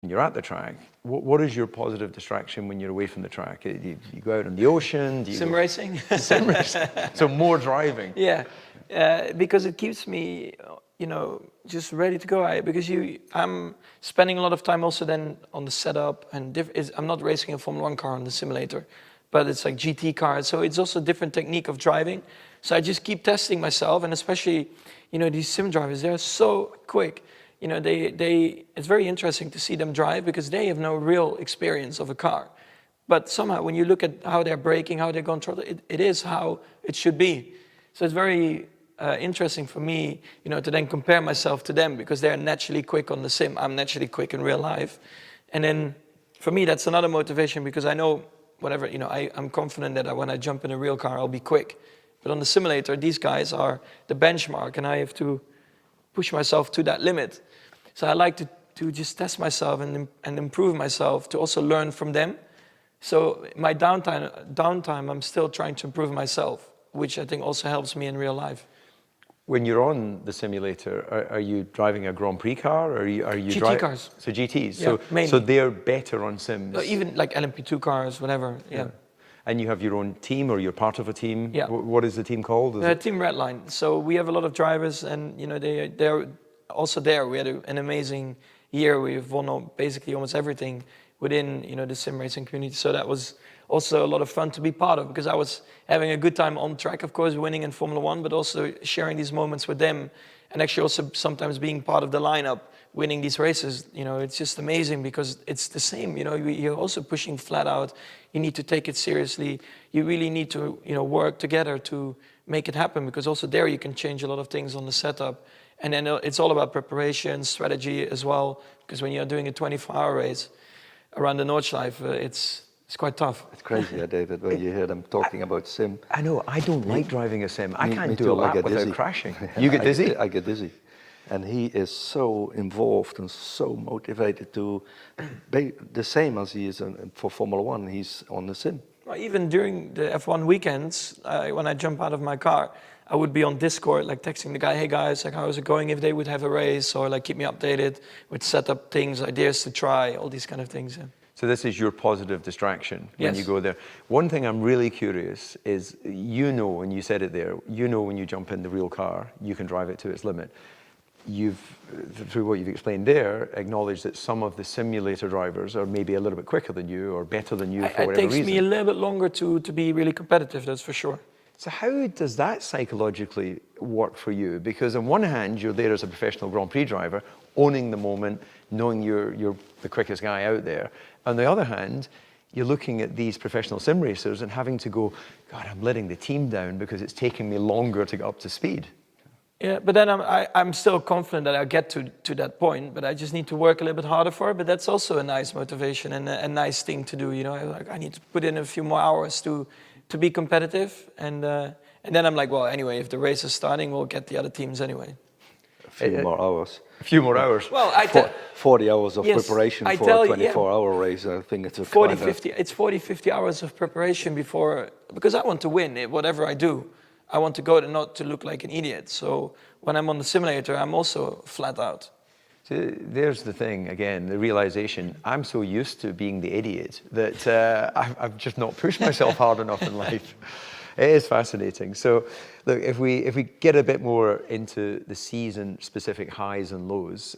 You're at the track. What is your positive distraction when you're away from the track? You go out on the ocean? Do you Sim racing? Sim racing. So more driving. Yeah, because it keeps me, just ready to go. Because I'm spending a lot of time also then on the setup, and I'm not racing a Formula 1 car on the simulator, but it's like GT cars. So it's also a different technique of driving. So I just keep testing myself, and especially, these sim drivers, they're so quick. It's very interesting to see them drive because they have no real experience of a car. But somehow when you look at how they're braking, how they're going throttle, it is how it should be. So it's very interesting for me, to then compare myself to them because they're naturally quick on the sim. I'm naturally quick in real life. And then for me, that's another motivation because I know whatever, I'm confident that when I jump in a real car, I'll be quick. But on the simulator, these guys are the benchmark and I have to push myself to that limit. So I like to just test myself and improve myself, to also learn from them. So my downtime, I'm still trying to improve myself, which I think also helps me in real life. When you're on the simulator, are you driving a Grand Prix car, or are you GT cars? So GTs. Yeah, so they're better on sims. Even like LMP2 cars, whatever. Yeah. And you have your own team, or you're part of a team? Yeah. What is the team called? Team Redline. So we have a lot of drivers, and they're also there. We had an amazing year. We've won basically almost everything within the sim racing community. So that was also a lot of fun to be part of because I was having a good time on track, of course, winning in Formula 1, but also sharing these moments with them, and actually also sometimes being part of the lineup, winning these races. It's just amazing because it's the same. You're also pushing flat out. You need to take it seriously. You really need to work together to make it happen because also there you can change a lot of things on the setup. And then it's all about preparation, strategy as well, because when you're doing a 24-hour race around the Nordschleife, it's quite tough. It's crazy, David, when you hear them talking about sim. I know, I don't like driving a sim. I can't do a lap without dizzy. crashing. You get dizzy? I get dizzy. And he is so involved and so motivated to be the same as he is for Formula 1. He's on the sim. Well, even during the F1 weekends, when I jump out of my car, I would be on Discord, like texting the guy, hey guys, like how's it going if they would have a race, or like keep me updated with setup things, ideas to try, all these kind of things. Yeah. So this is your positive distraction when Yes. you go there. One thing I'm really curious is, and you said it there, when you jump in the real car, you can drive it to its limit. You've, through what you've explained there, acknowledged that some of the simulator drivers are maybe a little bit quicker than you or better than you for whatever reason. It takes me a little bit longer to be really competitive, that's for sure. So how does that psychologically work for you? Because on one hand, you're there as a professional Grand Prix driver, owning the moment, knowing you're the quickest guy out there. On the other hand, you're looking at these professional sim racers and having to go, God, I'm letting the team down because it's taking me longer to get up to speed. Yeah, but then I'm still confident that I'll get to that point, but I just need to work a little bit harder for it. But that's also a nice motivation and a nice thing to do. Like I need to put in a few more hours to be competitive, and then I'm like, well, anyway, if the race is starting, we'll get the other teams anyway. A few more hours. A few more hours. Well, 40 hours of preparation for a 24-hour race. I think it's a 50. It's 40-50 hours of preparation because I want to win. Whatever I do, I want to go there not to look like an idiot. So when I'm on the simulator, I'm also flat out. So there's the thing, again, the realization, I'm so used to being the idiot that I've just not pushed myself hard enough in life. It is fascinating. So look, if we get a bit more into the season-specific highs and lows,